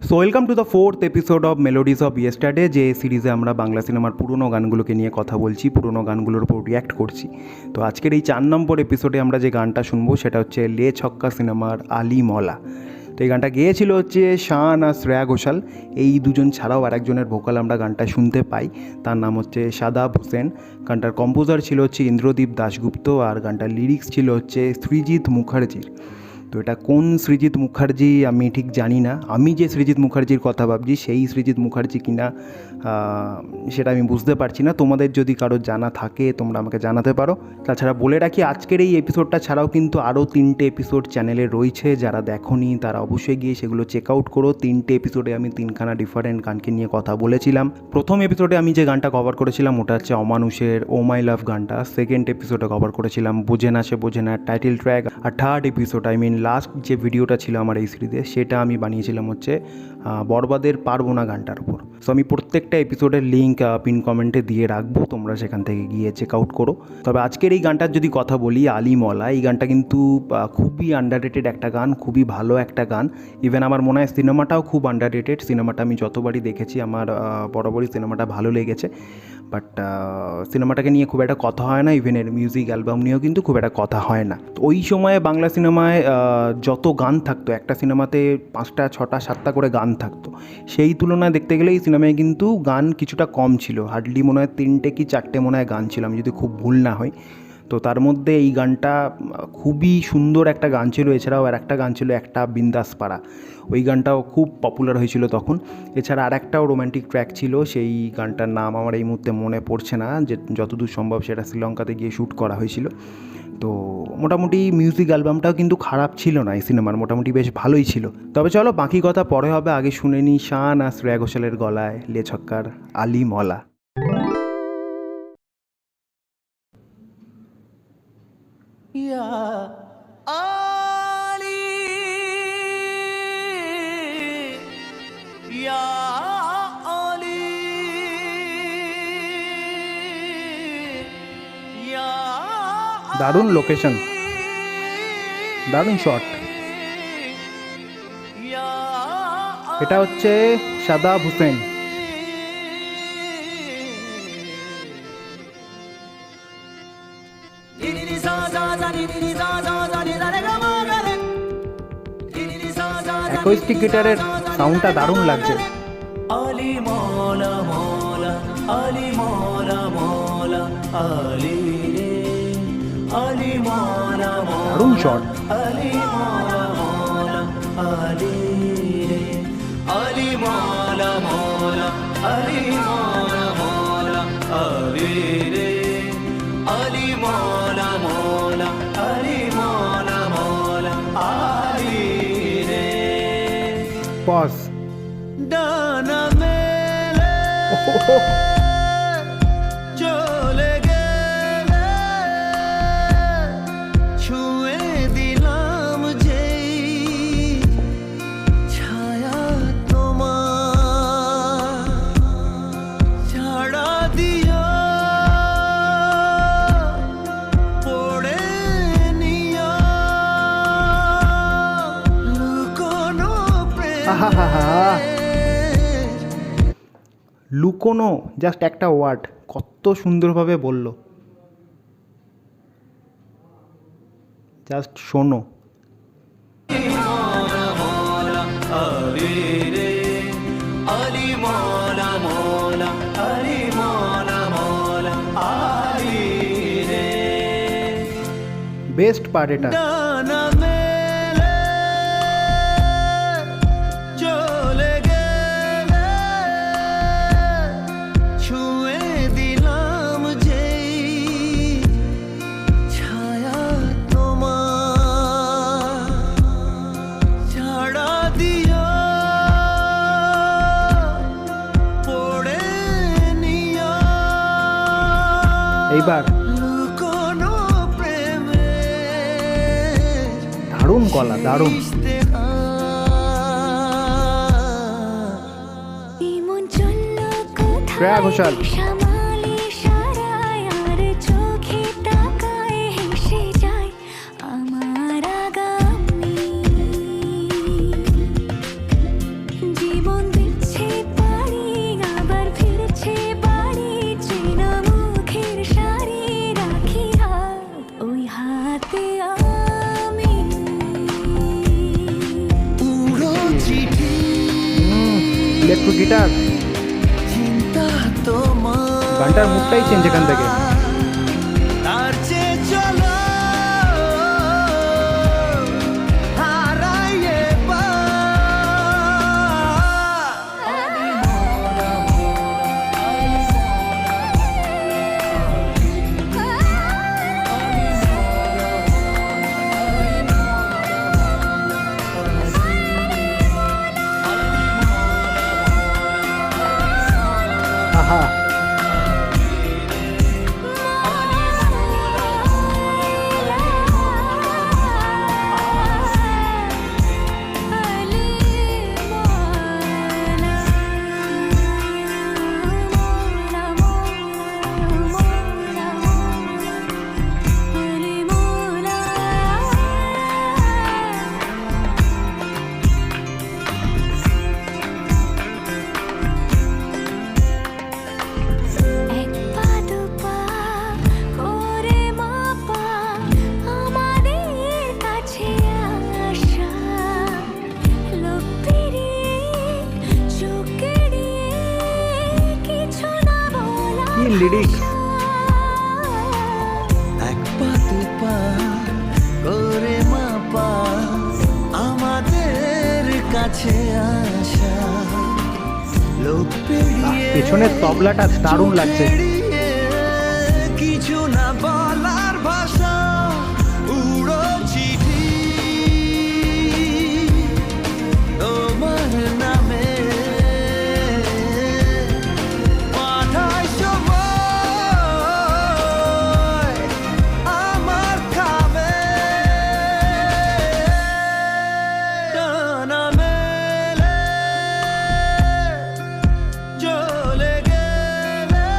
So welcome to the fourth episode of melodies of yesterday, যে সিরিজে আমরা বাংলা সিনেমার পুরনো গানগুলোকে নিয়ে কথা বলছি, পুরনো গানগুলোর উপর রিয়্যাক্ট করছি। তো আজকের এই 4 নম্বর এপিসোডে আমরা যে গানটা শুনবো সেটা হচ্ছে লে ছক্কা সিনেমার আলি মলা। তো এই গানটা গেয়েছিল হচ্ছে শান আর শ্রেয়া ঘোষাল। এই দুজন ছাড়াও আরেকজনের ভোকাল আমরা গানটা শুনতে পাই, তার নাম হচ্ছে শাদাব হোসেন। গানটার কম্পোজার ছিল হচ্ছে ইন্দ্রদীপ দাশগুপ্ত, আর গানটার লিরিক্স ছিল হচ্ছে সৃজিত মুখার্জির। তো এটা কোন সৃজিত মুখার্জি আমি ঠিক জানি না, আমি যে সৃজিত মুখার্জির কথা ভাবছি সেই সৃজিত মুখার্জি কিনা সেটা আমি বুঝতে পারছি না। তোমাদের যদি কারো জানা থাকে তোমরা আমাকে জানাতে পারো। তাছাড়া বলে রাখি, আজকের এই এপিসোডটা ছাড়াও কিন্তু আরও 3টে এপিসোড চ্যানেলে রয়েছে, যারা দেখোনি তারা অবশ্যই গিয়ে সেগুলো চেক আউট করো। 3টে এপিসোডে আমি 3খানা ডিফারেন্ট গানকে নিয়ে কথা বলেছিলাম। প্রথম এপিসোডে আমি যে গানটা কভার করেছিলাম ওটা হচ্ছে অমানুষের ও মাই লাভ গানটা। সেকেন্ড এপিসোডে কভার করেছিলাম বোঝে না সে বোঝে না টাইটেল ট্র্যাক। আর থার্ড এপিসোড লাস্ট যে ভিডিওটা ছিল আমার এই সিরিজে সেটা আমি বানিয়েছিলাম হচ্ছে বরবাদের পারবো না গানটার উপর। সো আমি প্রত্যেকটা এপিসোডের লিঙ্ক পিন কমেন্টে দিয়ে রাখবো, তোমরা সেখান থেকে গিয়ে চেক আউট করো। তবে আজকের এই গানটার যদি কথা বলি, আলি মলা, এই গানটা কিন্তু খুবই আন্ডাররেটেড একটা গান, খুবই ভালো একটা গান। ইভেন আমার মনে হয় সিনেমাটাও খুব আন্ডাররেটেড। সিনেমাটা আমি যতবারই দেখেছি আমার বরাবরই সিনেমাটা ভালো লেগেছে, বাট সিনেমাটাকে নিয়ে খুব একটা কথা হয় না। ইভেন এর মিউজিক অ্যালবাম নিয়েও কিন্তু খুব একটা কথা হয় না। ওই সময়ে বাংলা সিনেমায় যত গান থাকতো, একটা সিনেমাতে 5টা 6টা 7টা করে গান থাকতো, সেই তুলনায় দেখতে গেলে এই সিনেমায় কিন্তু গান কিছুটা কম ছিল। হার্ডলি মনে হয় 3টে কি 4টে মনে হয় গান ছিল, আমি যদি খুব ভুল না হয়। তো তার মধ্যে এই গানটা খুবই সুন্দর একটা গান ছিল। এছাড়াও আর একটা গান ছিল একটা বিন্দাস পাড়া, ওই গানটাও খুব পপুলার হয়েছিল তখন। এছাড়া আর একটাও রোম্যান্টিক ট্র্যাক ছিল, সেই গানটার নাম আমার এই মুহূর্তে মনে পড়ছে না, যে যতদূর সম্ভব সেটা শ্রীলঙ্কাতে গিয়ে শ্যুট করা হয়েছিল। তো মোটামুটি মিউজিক অ্যালবামটাও কিন্তু খারাপ ছিল না এই সিনেমার, মোটামুটি বেশ ভালোই ছিল। তবে চলো বাকি কথা পরে হবে, আগে শুনে নিই শান আর শ্রেয়া ঘোষালের গলায় লে ছক্কার আলি মলা। দারুণ লোকেশন, দারুণ শট। এটা হচ্ছে শাদাব হোসেন। অ্যাকোস্টিক গিটারের সাউন্ডটা দারুণ লাগছে। আলি মৌলা মৌলা আলি মৌলা মৌলা আলি রে আলি মৌলা দারুণ শট। আলি মৌলা মৌলা আলি রে আলি মৌলা মৌলা আলি মৌলা মৌলা আলি রে আলি মৌলা মৌলা আলি মৌলা মৌলা আলি রে। পজ। ডানা মেলে চলে গেলে ছুঁয়ে দিলাম যেই ছায়া তোমার, ছাড়া দিও পড়ে নিও লুকোনো প্রেম। লুকোনো জাস্ট একটা ওয়ার্ড, কত সুন্দরভাবে বলল। জাস্ট শোনো। বেস্ট পার্ট এটা। এইবার দারুণ গলা, দারুণ। শ্রেয়া ঘোষাল। ইলেকট্রো গিটার, চিন্তা তোমার গানটার মুডটাই চেঞ্জ এখান থেকে। তার চেয়ে চলো হারাই এবার। আহা, কি লিরিক্স! এক পা দু পা করে মাপা আমাদের কাছে আসা, লোক পেরিয়ে পেছনের তবলাটা দারুণ লাগছে। পেরিয়ে কিছু না বলার ভাষা, উড়ো চিঠি তোমার নামে পাঠাই সময় আমার খাবে, ডানা মেলে চলে গেলে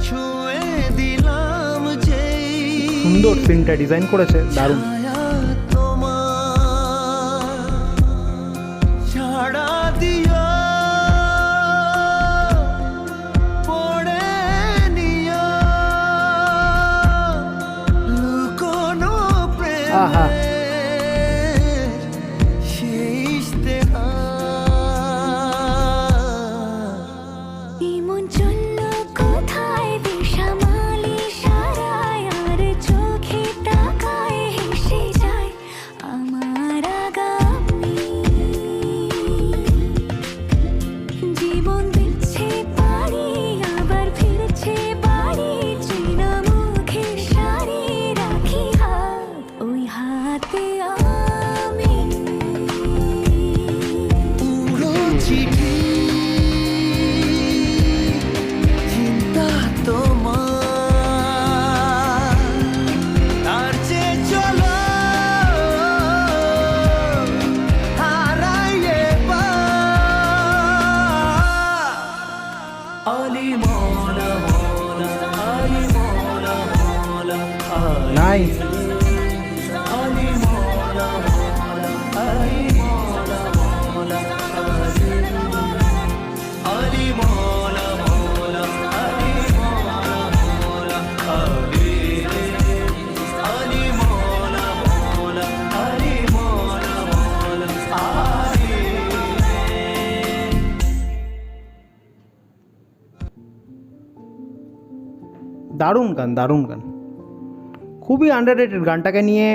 ছুঁয়ে দিলাম যেই সুন্দর সিনটা ডিজাইন করেছে, দারুণ। ছায়া তোমার ছাড়া দিও পড়ে নিও লুকোনো আহা। প্রেমের সেই ইশতেহার। ইমন চলল কোথায় দিশামালি সারায়, আর চোখে তাকায় হেসে যায় আমার আগামী। জীবন দিচ্ছে পারি আবার ফিরছে বাড়ি, চেনা মুখের সারি রাখি হাত ওই হাতে আমি। উড়ো চিঠি চিন্তা তোমার, তার চেয়ে চলো হারাই এবার। আলি মৌলা মৌলা আলি মৌলা মৌলা নাইস। আলি মৌলা মৌলা আলি মৌলা মৌলা আলি মৌলা মৌলা আলি মৌলা মৌলা আলি আলি মৌলা মৌলা আলি মৌলা মৌলা আলি। দারুণ গান, দারুণ গান, খুবই আন্ডাররেটেড। গানটাকে নিয়ে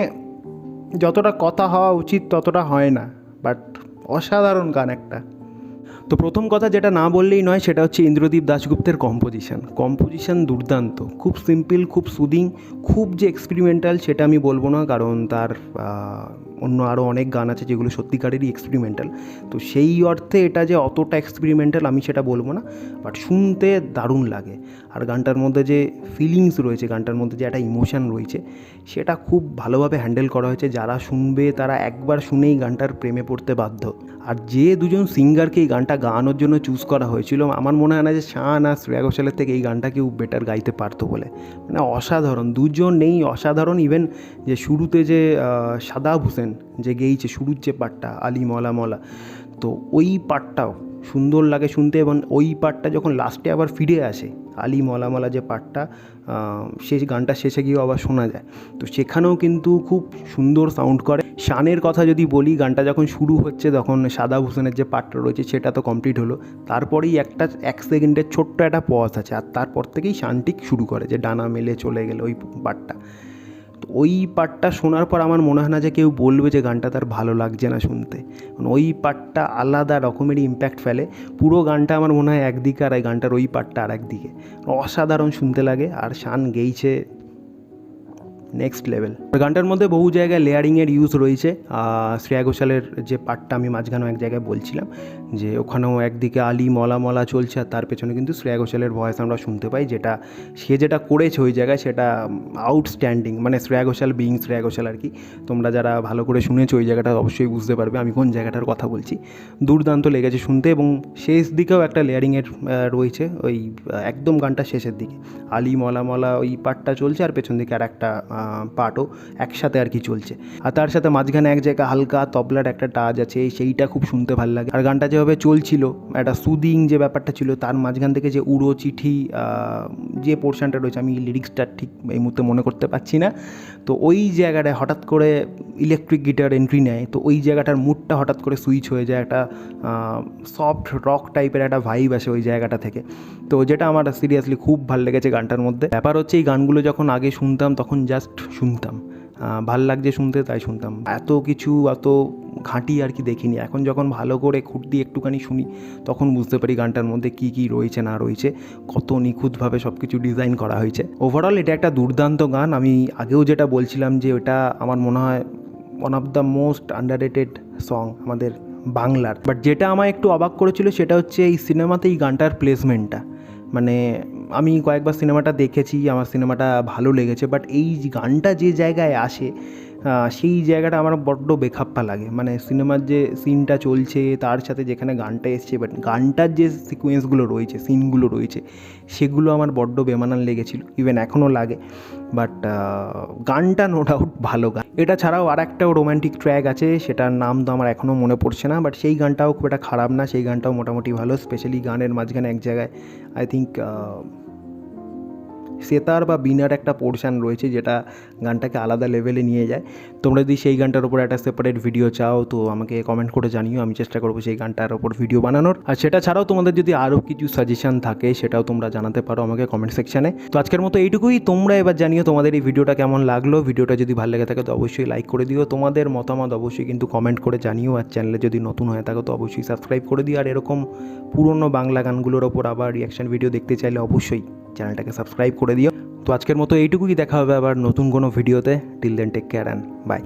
যতটা কথা হওয়া উচিত ততটা হয় না, বাট অসাধারণ গান একটা। তো প্রথম কথা যেটা না বললেই নয় সেটা হচ্ছে ইন্দ্রদীপ দাশগুপ্তের কম্পোজিশন দুর্দান্ত, খুব সিম্পল, খুব সুদিং, খুব যে এক্সপেরিমেন্টাল সেটা আমি বলবো না, কারণ তার অন্য আরও অনেক গান আছে যেগুলো সত্যিকারেরই এক্সপেরিমেন্টাল। তো সেই অর্থে এটা যে অতটা এক্সপেরিমেন্টাল আমি সেটা বলবো না, বাট শুনতে দারুণ লাগে। আর গানটার মধ্যে যে ফিলিংস রয়েছে, গানটার মধ্যে যে একটা ইমোশান রয়েছে, সেটা খুব ভালোভাবে হ্যান্ডেল করা হয়েছে। যারা শুনবে তারা একবার শুনেই গানটার প্রেমে পড়তে বাধ্য। আর যে দুজন সিঙ্গারকে এই গানটা গাওয়ানোর জন্য চুজ করা হয়েছিল, আমার মনে হয় না যে শান আর শ্রেয়া ঘোষালের থেকে এই গানটা কেউ বেটার গাইতে পারতো বলে। মানে অসাধারণ দুজন নেই, অসাধারণ। ইভেন যে শুরুতে যে সাদাব হোসেন যে গেয়েছে শুরুর যে পার্টটা আলি মৌলা মৌলা, তো ওই পার্টটাও সুন্দর লাগে শুনতে, এবং ওই পার্টটা যখন লাস্টে আবার ফিরে আসে, আলি মলা মলা যে পার্টটা শেষ গানটা শেষে গিয়েও আবার শোনা যায়, তো সেখানেও কিন্তু খুব সুন্দর সাউন্ড করে। শানের কথা যদি বলি, গানটা যখন শুরু হচ্ছে তখন সাদা ভূষণের যে পার্টটা রয়েছে সেটা তো কমপ্লিট হলো, তারপরেই 1 সেকেন্ডের ছোট্ট একটা পজ আছে, আর তারপর থেকেই শান ঠিক শুরু করে যে ডানা মেলে চলে গেলে ওই পার্টটা। তো ওই পার্টটা শোনার পর আমার মনে হয় না যে কেউ বলবে যে গানটা তার ভালো লাগছে না শুনতে, ওই পার্টটা আলাদা রকমেরই ইম্প্যাক্ট ফেলে। পুরো গানটা আমার মনে হয় একদিকে, আর এই গানটার ওই পার্টটা আর একদিকে, অসাধারণ শুনতে লাগে। আর শান গেইছে নেক্সট লেভেল। গানটার মধ্যে বহু জায়গায় লেয়ারিংয়ের ইউজ রয়েছে। শ্রেয়া ঘোষালের যে পার্টটা আমি মাঝখানেও এক জায়গায় বলছিলাম যে ওখানেও একদিকে আলি মলা মলা চলছে, আর তার পেছনে কিন্তু শ্রেয়া ঘোষালের ভয়েস আমরা শুনতে পাই, যেটা সে যেটা করেছে ওই জায়গায় সেটা আউটস্ট্যান্ডিং, মানে শ্রেয়া ঘোষাল বিইং শ্রেয়া ঘোষাল আর কি। তোমরা যারা ভালো করে শুনেছো ওই জায়গাটা অবশ্যই বুঝতে পারবে আমি কোন জায়গাটার কথা বলছি। দুর্দান্ত লেগেছে শুনতে, এবং শেষ দিকেও একটা লেয়ারিংয়ের রয়েছে, ওই একদম গানটা শেষের দিকে আলি মলা মলা ওই পার্টটা চলছে, আর পেছন দিকে আর একটা পার্টও একসাথে আর কি চলছে, আর তার সাথে মাঝখানে এক জায়গায় হালকা তবলার একটা টাচ আছে, সেইটা খুব শুনতে ভালো লাগে। আর গানটা যেভাবে চলছিল, একটা সুদিং যে ব্যাপারটা ছিল, তার মাঝখান থেকে যে উড়ো চিঠি যে পোর্শনটা রয়েছে, আমি লিরিক্সটা ঠিক এই মুহূর্তে মনে করতে পারছি না, তো ওই জায়গাটায় হঠাৎ করে ইলেকট্রিক গিটার এন্ট্রি নেয়, তো ওই জায়গাটার মুডটা হঠাৎ করে সুইচ হয়ে যায়, একটা সফট রক টাইপের একটা ভাইব আসে ওই জায়গাটা থেকে, তো যেটা আমার সিরিয়াসলি খুব ভালো লেগেছে গানটার মধ্যে। ব্যাপার হচ্ছে এই গানগুলো যখন আগে শুনতাম তখন জাস্ট শুনতাম, ভাল লাগছে শুনতে তাই শুনতাম, এত কিছু এত ঘাঁটি আর কি দেখিনি। এখন যখন ভালো করে খুঁটি একটুখানি শুনি তখন বুঝতে পারি গানটার মধ্যে কী কী রয়েছে না রয়েছে, কত নিখুঁতভাবে সব কিছু ডিজাইন করা হয়েছে। ওভারঅল এটা একটা দুর্দান্ত গান। আমি আগেও যেটা বলছিলাম যে ওটা আমার মনে হয় one of the most underrated song আমাদের বাংলার। বাট যেটা আমায় একটু অবাক করেছিল সেটা হচ্ছে এই সিনেমাতে এই গানটার প্লেসমেন্টটা, মানে আমি কয়েকবার সিনেমাটা দেখেছি, আমার সিনেমাটা ভালো লেগেছে, বাট এই গানটা যে জায়গায় আসে সেই জায়গাটা আমার বড্ড বেখাপ্পা লাগে। মানে সিনেমার যে সিনটা চলছে তার সাথে যেখানে গানটা এসছে, বাট গানটার যে সিকোয়েন্সগুলো রয়েছে, সিনগুলো রয়েছে, সেগুলো আমার বড্ড বেমানান লেগেছিল, ইভেন এখনও লাগে। বাট গানটা নো ডাউট ভালো গান। এটা ছাড়াও আর একটাও রোম্যান্টিক ট্র্যাক আছে, সেটার নাম তো আমার এখনও মনে পড়ছে না, বাট সেই গানটাও খুব একটা খারাপ না, সেই গানটাও মোটামুটি ভালো। স্পেশালি গানের মাঝখানে এক জায়গায় আই থিঙ্ক সেতার বা বিনার একটা পোর্শান রয়েছে যেটা গানটাকে আলাদা লেভেলে নিয়ে যায়। তোমরা যদি সেই গানটার উপর একটা সেপারেট ভিডিও চাও তো আমাকে কমেন্ট করে জানিও, আমি চেষ্টা করবো সেই গানটার ওপর ভিডিও বানানোর। আর সেটা ছাড়াও তোমাদের যদি আরও কিছু সাজেশন থাকে সেটাও তোমরা জানাতে পারো আমাকে কমেন্ট সেকশানে। তো আজকের মতো এইটুকুই। তোমরা এবার জানিও তোমাদের এই ভিডিওটা কেমন লাগলো। ভিডিওটা যদি ভালো লেগে থাকে তো অবশ্যই লাইক করে দিও, তোমাদের মতামত অবশ্যই কিন্তু কমেন্ট করে জানিও। আর চ্যানেলে যদি নতুন হয়ে থাকো তো অবশ্যই সাবস্ক্রাইব করে দিও। আর এরকম পুরনো বাংলা গানগুলোর ওপর আবার রিয়াকশন ভিডিও দেখতে চাইলে অবশ্যই চ্যানেলটাকে সাবস্ক্রাইব করে দিও। তো আজকের মতো এইটুকুই, দেখা হবে আবার নতুন কোনো ভিডিওতে। Till then take care and by.